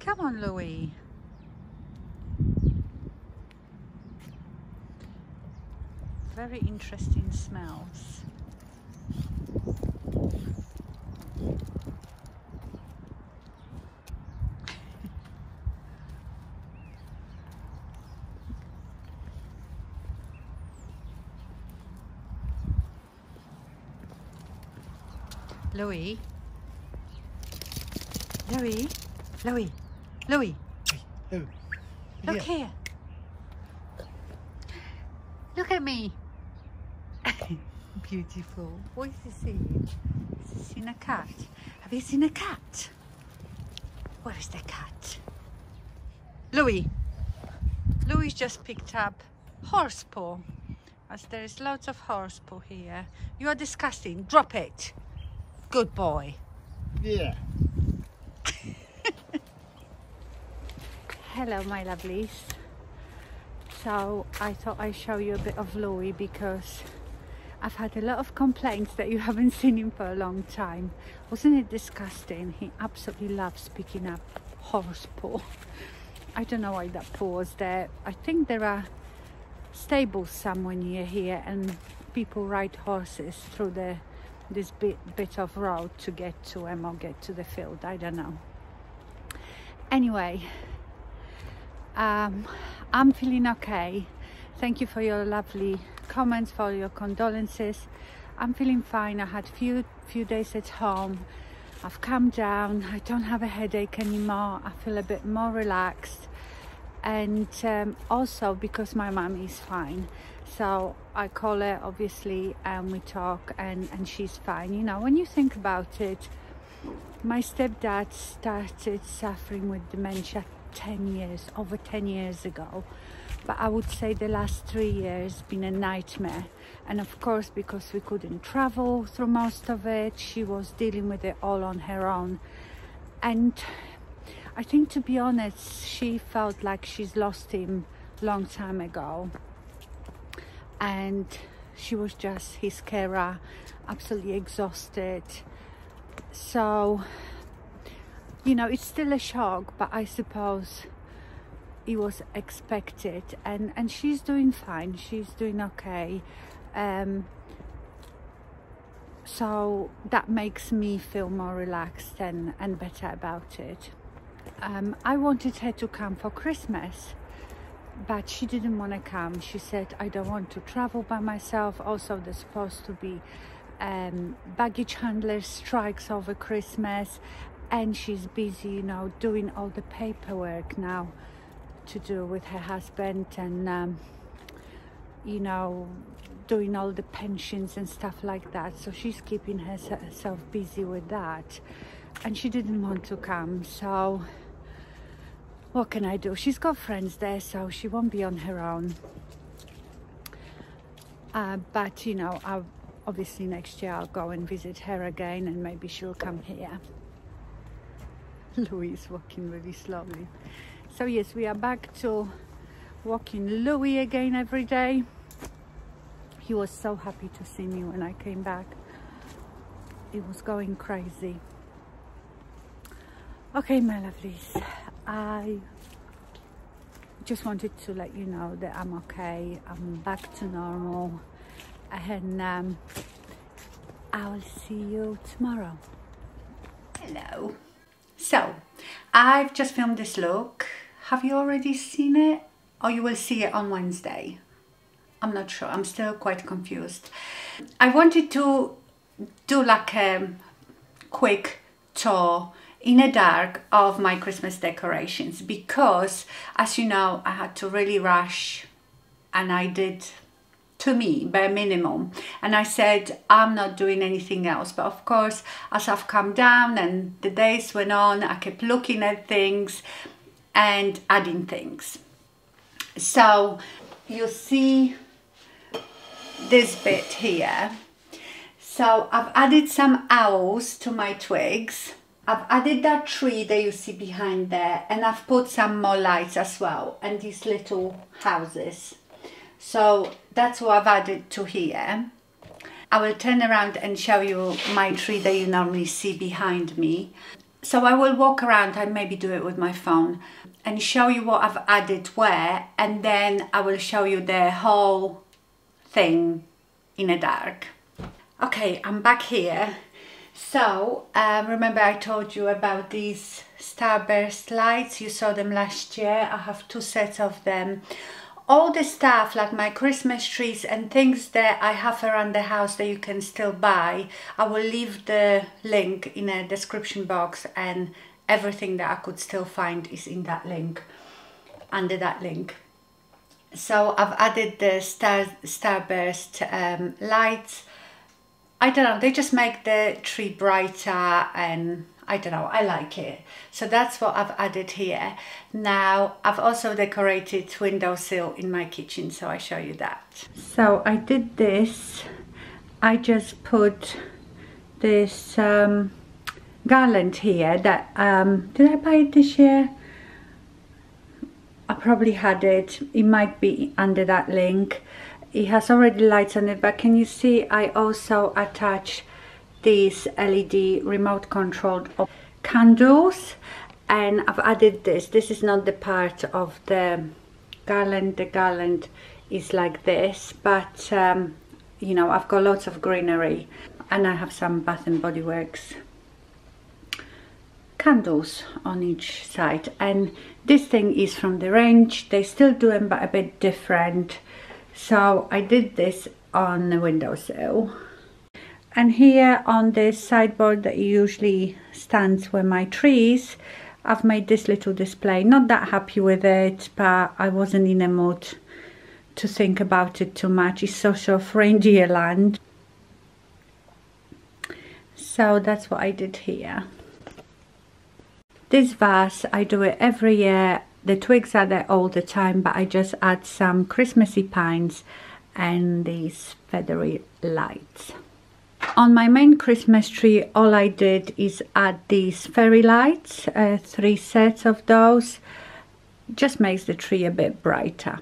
Come on, Louis. Very interesting smells. Louis. Louis. Louis. Louis. Hey, Look here. Look at me. Beautiful. What is he seeing? Is he seeing a cat? Have you seen a cat? Where is the cat? Louis. Louis just picked up horse paw. As there is lots of horse paw here. You are disgusting. Drop it. Good boy. Yeah. Hello, my lovelies. So I thought I'd show you a bit of Louis because I've had a lot of complaints that you haven't seen him for a long time. Wasn't it disgusting? He absolutely loves picking up horse paw. I don't know why that paw was there. I think there are stables somewhere near here and people ride horses through this bit of road to get to them or get to the field. I don't know. Anyway, I'm feeling okay. Thank you for your lovely comments, for your condolences. I'm feeling fine. I had few days at home. I've calmed down. I don't have a headache anymore. I feel a bit more relaxed, and also because my mum is fine, so I call her obviously and we talk, and she's fine. You know, when you think about it, my stepdad started suffering with dementia over 10 years ago, but I would say the last 3 years been a nightmare. And of course, because we couldn't travel through most of it, she was dealing with it all on her own. And I think, to be honest, she felt like she's lost him long time ago, and she was just his carer, absolutely exhausted. So, you know, it's still a shock, but I suppose it was expected, and she's doing fine. She's doing okay. So that makes me feel more relaxed and better about it. I wanted her to come for Christmas, but she didn't want to come. She said, I don't want to travel by myself. Also, there's supposed to be baggage handler strikes over Christmas, and she's busy, you know, doing all the paperwork now to do with her husband, and you know, doing all the pensions and stuff like that. So she's keeping herself busy with that, and she didn't want to come. So what can I do? She's got friends there, so she won't be on her own. But you know, obviously next year I'll go and visit her again, and maybe she'll come here. Louis is walking really slowly. So yes, we are back to walking Louis again every day. He was so happy to see me when I came back. He was going crazy. Okay, my lovelies, I just wanted to let you know that I'm okay. I'm back to normal, and I will see you tomorrow. Hello. So, I've just filmed this look. Have you already seen it? Or you will see it on Wednesday? I'm not sure. I'm still quite confused. I wanted to do like a quick tour in the dark of my Christmas decorations, because, as you know, I had to really rush, and I did, to me, bare minimum, and I said I'm not doing anything else. But of course, as I've come down and the days went on, I kept looking at things and adding things. So you see this bit here. So I've added some owls to my twigs. I've added that tree that you see behind there, and I've put some more lights as well, and these little houses. So that's what I've added to here. I will turn around and show you my tree that you normally see behind me. So I will walk around and maybe do it with my phone and show you what I've added where, and then I will show you the whole thing in the dark. Okay, I'm back here. So remember I told you about these starburst lights, you saw them last year. I have 2 sets of them. All the stuff like my Christmas trees and things that I have around the house that you can still buy, I will leave the link in a description box, and everything that I could still find is in that link, under that link. So I've added the starburst lights. I don't know, they just make the tree brighter, and I don't know, I like it. So that's what I've added here. Now I've also decorated windowsill in my kitchen, so I show you that. So I did this, I just put this garland here that, did I buy it this year? I probably had it, it might be under that link. It has already lights on it, but can you see I also attach these LED remote controlled candles, and I've added this. This is not the part of the garland is like this, but you know, I've got lots of greenery, and I have some Bath and Body Works candles on each side, and this thing is from the range. They still do them but a bit different. So I did this on the windowsill, and here on this sideboard that usually stands where my trees, I've made this little display. Not that happy with it, but I wasn't in a mood to think about it too much. It's sort of reindeer land. So that's what I did here. This vase, I do it every year. The twigs are there all the time, but I just add some Christmassy pines and these feathery lights. On my main Christmas tree, all I did is add these fairy lights, 3 sets of those. Just makes the tree a bit brighter.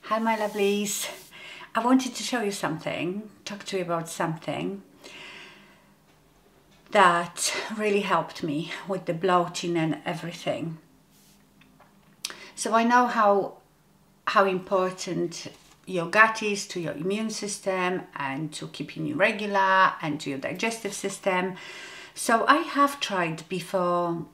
Hi my lovelies, I wanted to show you something, talk to you about something that really helped me with the bloating and everything. So I know how important your gut is to your immune system and to keeping you regular and to your digestive system. So I have tried before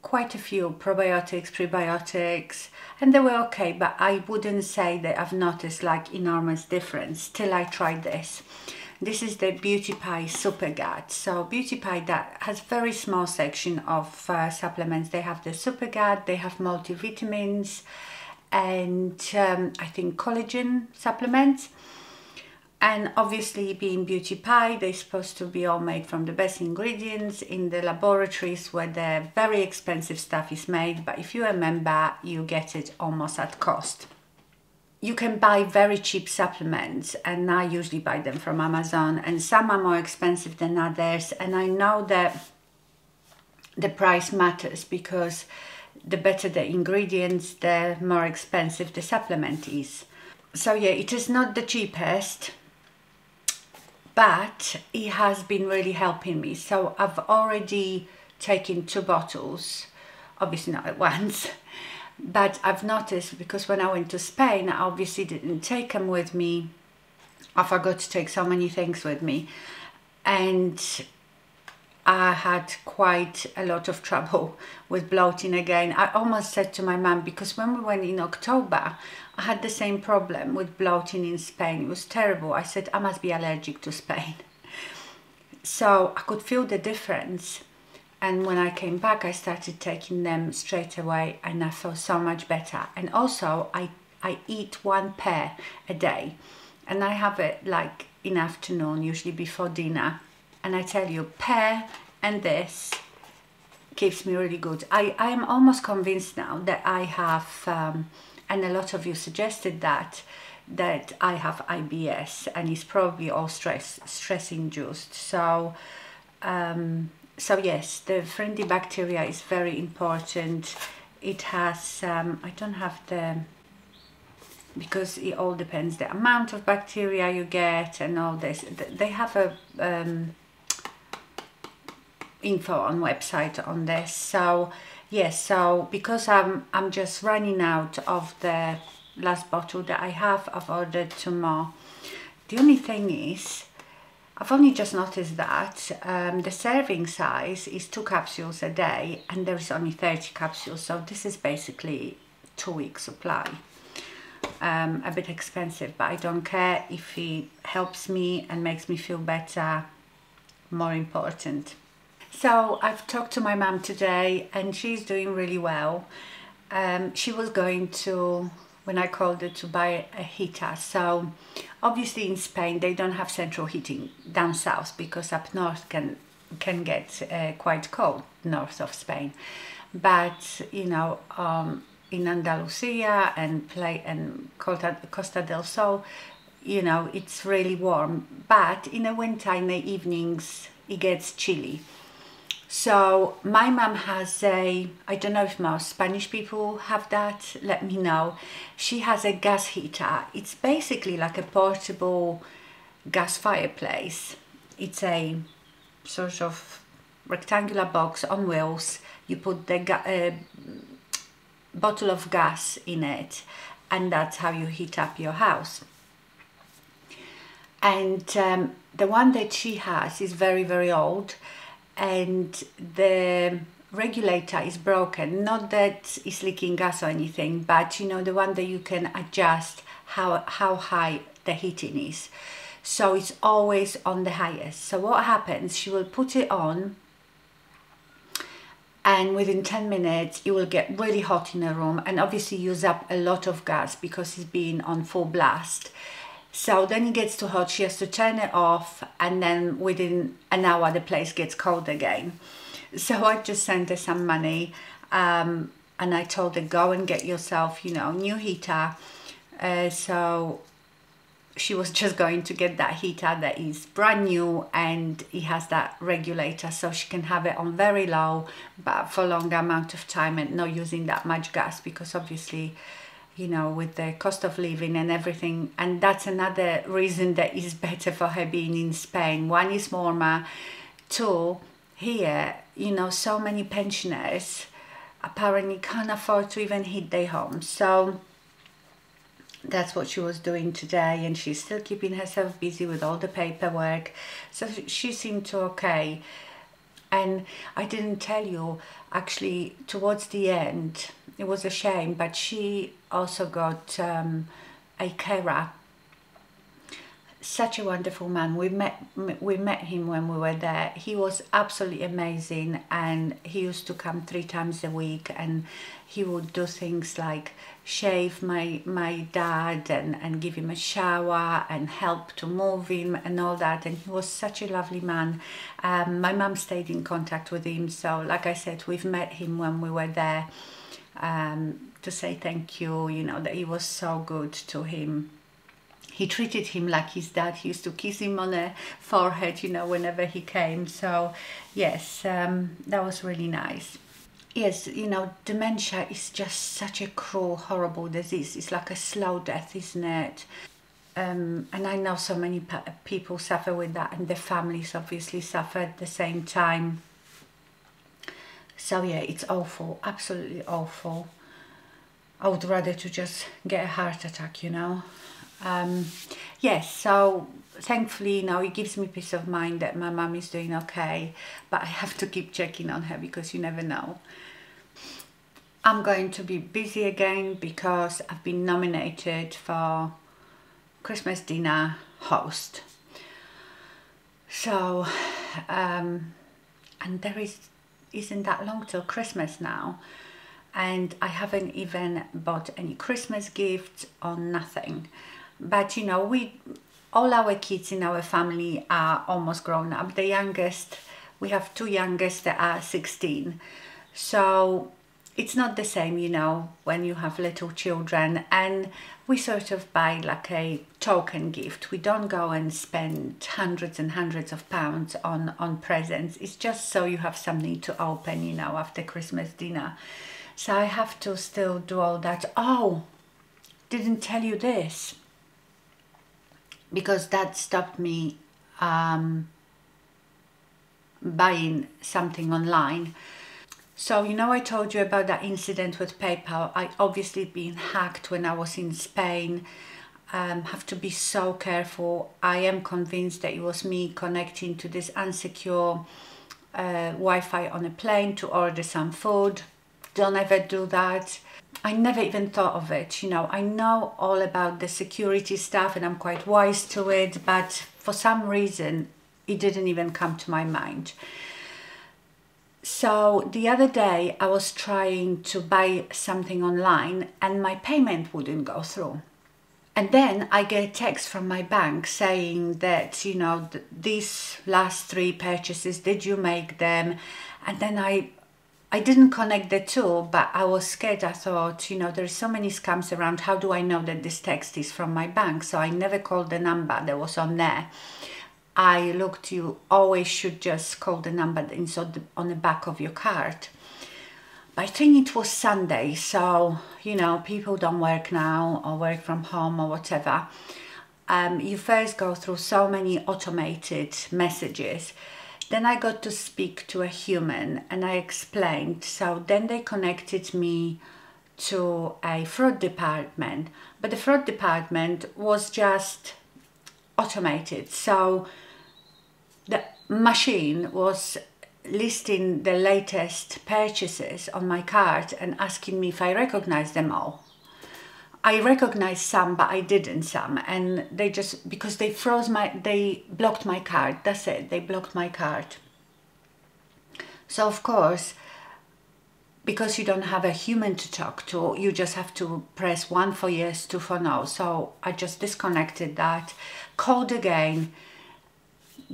quite a few probiotics, prebiotics, and they were okay, but I wouldn't say that I've noticed like enormous difference till I tried this. This is the Beauty Pie Super Gut. So Beauty Pie, that has very small section of supplements. They have the Super Gut, they have multivitamins, and I think collagen supplements. And obviously, being Beauty Pie, they're supposed to be all made from the best ingredients in the laboratories where the very expensive stuff is made. But if you're a member, you get it almost at cost. You can buy very cheap supplements, and I usually buy them from Amazon, and some are more expensive than others. And I know that the price matters because the better the ingredients, the more expensive the supplement is. So yeah, it is not the cheapest, but it has been really helping me. So I've already taken 2 bottles, obviously not at once, but I've noticed because when I went to Spain, I obviously didn't take them with me. I forgot to take so many things with me, and I had quite a lot of trouble with bloating again. I almost said to my mum, because when we went in October, I had the same problem with bloating in Spain. It was terrible. I said, I must be allergic to Spain. So I could feel the difference. And when I came back, I started taking them straight away, and I felt so much better. And also, I eat 1 pear a day, and I have it like in afternoon, usually before dinner. And I tell you, pear and this keeps me really good. I am almost convinced now that I have, and a lot of you suggested that I have IBS, and it's probably all stress induced. So, so yes, the friendly bacteria is very important. It has, I don't have the, because it all depends the amount of bacteria you get and all this. They have a info on website on this. So yes, so because I'm just running out of the last bottle that I have, I've ordered 2 more. The only thing is, I've only just noticed that the serving size is 2 capsules a day, and there's only 30 capsules, so this is basically 2 weeks supply. A bit expensive, but I don't care if it helps me and makes me feel better, more important. So I've talked to my mum today, and she's doing really well. She was going to, when I called her, to buy a heater. So obviously in Spain they don't have central heating down south, because up north can get quite cold north of Spain. But you know, in Andalusia and Costa del Sol, you know, it's really warm. But in the winter, in the evenings, it gets chilly. So my mum has a, I don't know if most Spanish people have that, let me know. She has a gas heater. It's basically like a portable gas fireplace. It's a sort of rectangular box on wheels. You put the bottle of gas in it, and that's how you heat up your house. And the one that she has is very, very old, and the regulator is broken. Not that it's leaking gas or anything, but you know, the one that you can adjust how high the heating is. So it's always on the highest. So what happens, she will put it on, and within 10 minutes it will get really hot in a room, and obviously use up a lot of gas because it's being on full blast. So then it gets too hot, she has to turn it off, and then within an hour the place gets cold again. So I just sent her some money, and I told her, go and get yourself, you know, new heater. So she was just going to get that heater that is brand new, and it has that regulator, so she can have it on very low but for a longer amount of time and not using that much gas, because obviously you know, with the cost of living and everything. And that's another reason that is better for her being in Spain. One is warmer. Two, here, you know, so many pensioners apparently can't afford to even heat their homes. So that's what she was doing today, and she's still keeping herself busy with all the paperwork. So she seemed to okay. And I didn't tell you, actually, towards the end, it was a shame, but she also got a carer. Such a wonderful man. We met him when we were there. He was absolutely amazing, and he used to come 3 times a week, and he would do things like shave my dad and give him a shower and help to move him and all that. And he was such a lovely man. My mum stayed in contact with him, so like I said, we've met him when we were there to say thank you, you know, that he was so good to him. He treated him like his dad. He used to kiss him on the forehead, you know, whenever he came. So yes, that was really nice. Yes, you know, dementia is just such a cruel, horrible disease. It's like a slow death, isn't it? And I know so many people suffer with that, and their families obviously suffer at the same time. So yeah, it's awful, absolutely awful. I would rather to just get a heart attack, you know. Yes, so thankfully, you know, it gives me peace of mind that my mum is doing okay, but I have to keep checking on her because you never know. I'm going to be busy again because I've been nominated for Christmas dinner host. So, and there isn't that long till Christmas now, and I haven't even bought any Christmas gifts or nothing. But you know, all our kids in our family are almost grown up. The youngest, we have 2 youngest that are 16. So it's not the same, you know, when you have little children, and we sort of buy like a token gift. We don't go and spend hundreds and hundreds of pounds on presents. It's just so you have something to open, you know, after Christmas dinner. So I have to still do all that. Oh, didn't tell you this, because that stopped me buying something online. So, you know, I told you about that incident with PayPal. I obviously been hacked when I was in Spain. Have to be so careful. I am convinced that it was me connecting to this unsecure Wi-Fi on a plane to order some food. Don't ever do that. I never even thought of it, you know. I know all about the security stuff and I'm quite wise to it, but for some reason it didn't even come to my mind. So the other day I was trying to buy something online and my payment wouldn't go through. And then I get a text from my bank saying that, you know, these last 3 purchases, did you make them? And then I didn't connect the two, but I was scared. I thought, you know, there's so many scams around. How do I know that this text is from my bank? So I never called the number that was on there. I looked, you always should just call the number that's on the back of your card. But I think it was Sunday, so, you know, people don't work now or work from home or whatever. You first go through so many automated messages. Then I got to speak to a human and I explained. So then they connected me to a fraud department, but the fraud department was just automated. So the machine was listing the latest purchases on my card and asking me if I recognize them all. I recognized some, but I didn't some, and they just, because they blocked my card. That's it, they blocked my card. So of course, because you don't have a human to talk to, you just have to press 1 for yes, 2 for no. So I just disconnected that, called again,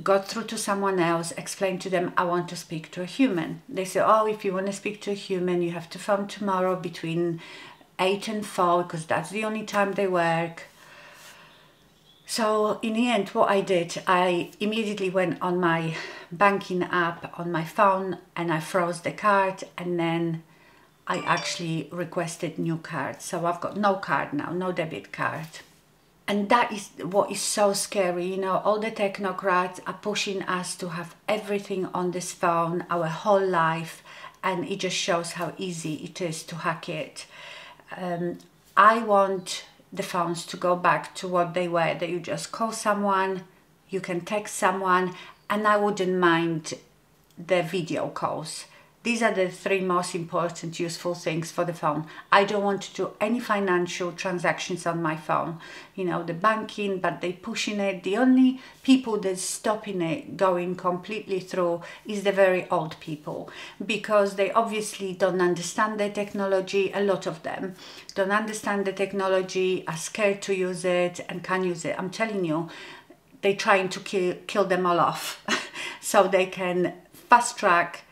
got through to someone else, explained to them I want to speak to a human. They said, oh, if you want to speak to a human, you have to phone tomorrow between 8 and 4, because that's the only time they work. So in the end, what I did, I immediately went on my banking app on my phone and I froze the card, and then I actually requested new card. So I've got no card now, no debit card. And that is what is so scary, you know, all the technocrats are pushing us to have everything on this phone, our whole life, and it just shows how easy it is to hack it. I want the phones to go back to what they were, that you just call someone, you can text someone, and I wouldn't mind the video calls. These are the 3 most important useful things for the phone. I don't want to do any financial transactions on my phone. You know, the banking, but they pushing it. The only people that's stopping it going completely through is the very old people, because they obviously don't understand the technology. A lot of them don't understand the technology, are scared to use it and can't use it. I'm telling you, they're trying to kill them all off so they can fast track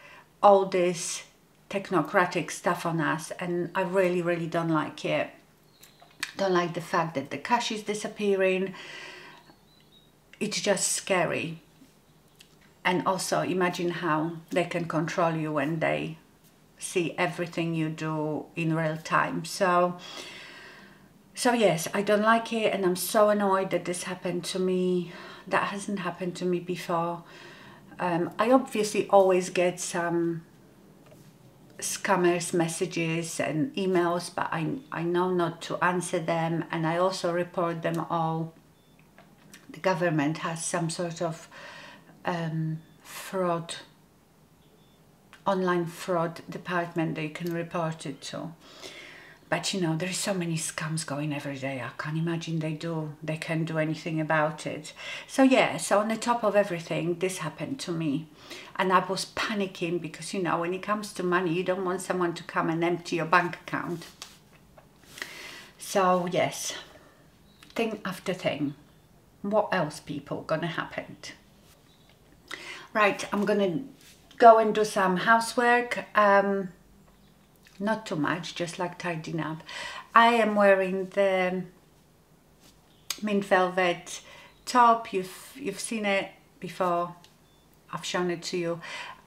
all this technocratic stuff on us, and I really don't like it. Don't like the fact that the cash is disappearing. It's just scary. And also imagine how they can control you when they see everything you do in real time. So yes, I don't like it, and I'm so annoyed that this happened to me. That hasn't happened to me before. I obviously always get some scammers messages and emails, but I know not to answer them, and I also report them all. The government has some sort of fraud, online fraud department that you can report it to. But you know, there is so many scams going every day. I can't imagine they can't do anything about it. So yeah, so on the top of everything, this happened to me. And I was panicking because, you know, when it comes to money, you don't want someone to come and empty your bank account. So yes, thing after thing. What else, people, gonna happen? Right, I'm gonna go and do some housework. Not too much, just like tidying up. I am wearing the mint velvet top. You've seen it before. I've shown it to you.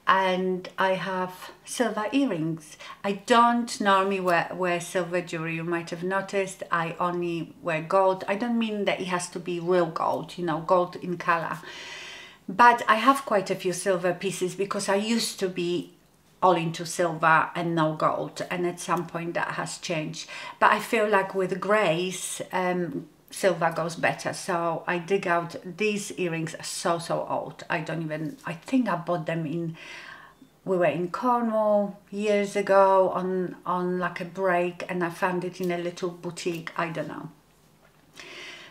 And I have silver earrings. I don't normally wear silver jewelry. You might have noticed I only wear gold. I don't mean that it has to be real gold, you know, gold in color. But I have quite a few silver pieces because I used to be all into silver and no gold, and at some point that has changed. But I feel like with grays, silver goes better. So I dig out these earrings. Are so old. I think I bought them we were in Cornwall years ago on like a break, and I found it in a little boutique. I don't know.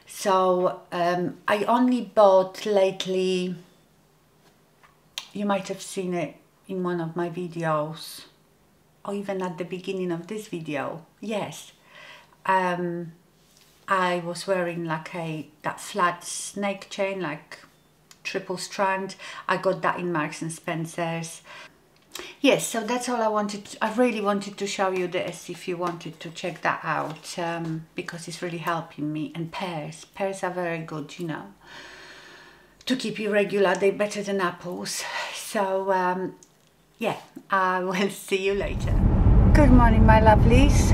So I only bought lately, you might have seen it in one of my videos, or even at the beginning of this video. Yes, I was wearing like that flat snake chain, like triple strand. I got that in Marks and Spencer's. Yes, so that's all I wanted. I really wanted to show you this if you wanted to check that out, because it's really helping me. And pears are very good, you know, to keep you regular. They're better than apples. So yeah, I will see you later. Good morning, my lovelies.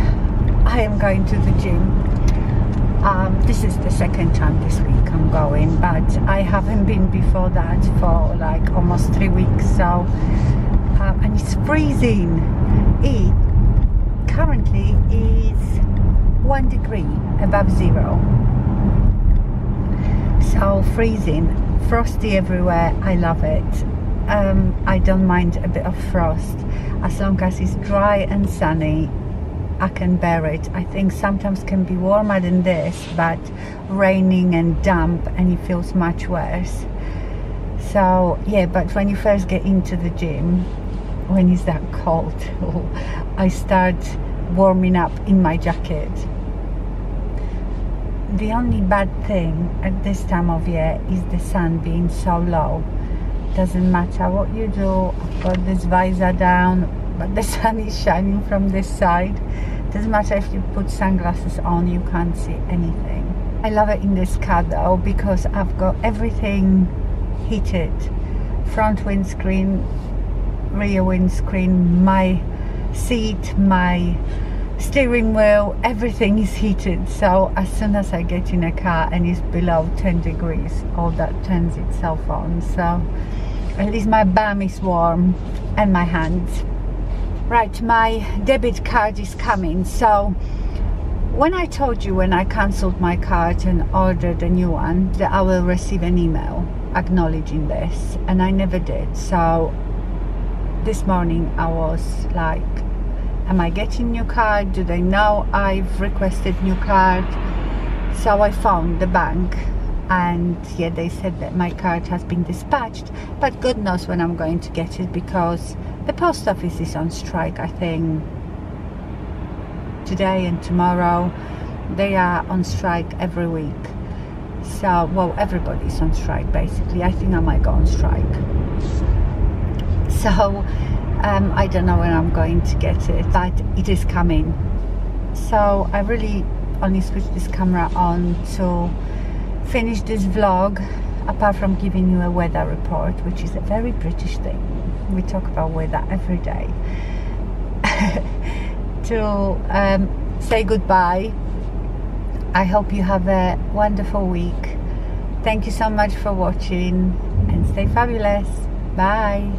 I am going to the gym. This is the second time this week I'm going, but I haven't been before that for like almost 3 weeks. So and it's freezing. It currently is 1 degree above zero. So freezing, frosty everywhere. I love it. I don't mind a bit of frost as long as it's dry and sunny. I can bear it. I think sometimes can be warmer than this, but raining and damp, and it feels much worse. So yeah, but when you first get into the gym, when it's that cold, I start warming up in my jacket. The only bad thing at this time of year is the sun being so low. Doesn't matter what you do. I've got this visor down, but the sun is shining from this side. Doesn't matter if you put sunglasses on, you can't see anything. I love it in this car though, because I've got everything heated. Front windscreen, rear windscreen, my seat, my steering wheel, everything is heated. So as soon as I get in a car and it's below 10 degrees, all that turns itself on. So at least my bum is warm and my hands. Right, my debit card is coming. So when I told you when I cancelled my card and ordered a new one that I will receive an email acknowledging this, and I never did. So this morning I was like, am I getting new card? Do they know I've requested new card? So I phoned the bank, and yeah, they said that my card has been dispatched, but God knows when I'm going to get it, because the post office is on strike. I think today and tomorrow they are on strike every week. So, well, everybody's on strike basically. I think I might go on strike. So I don't know when I'm going to get it, but it is coming. So I really only switched this camera on to finish this vlog, apart from giving you a weather report, which is a very British thing. We talk about weather every day. To say goodbye. I hope you have a wonderful week. Thank you so much for watching, and stay fabulous. Bye.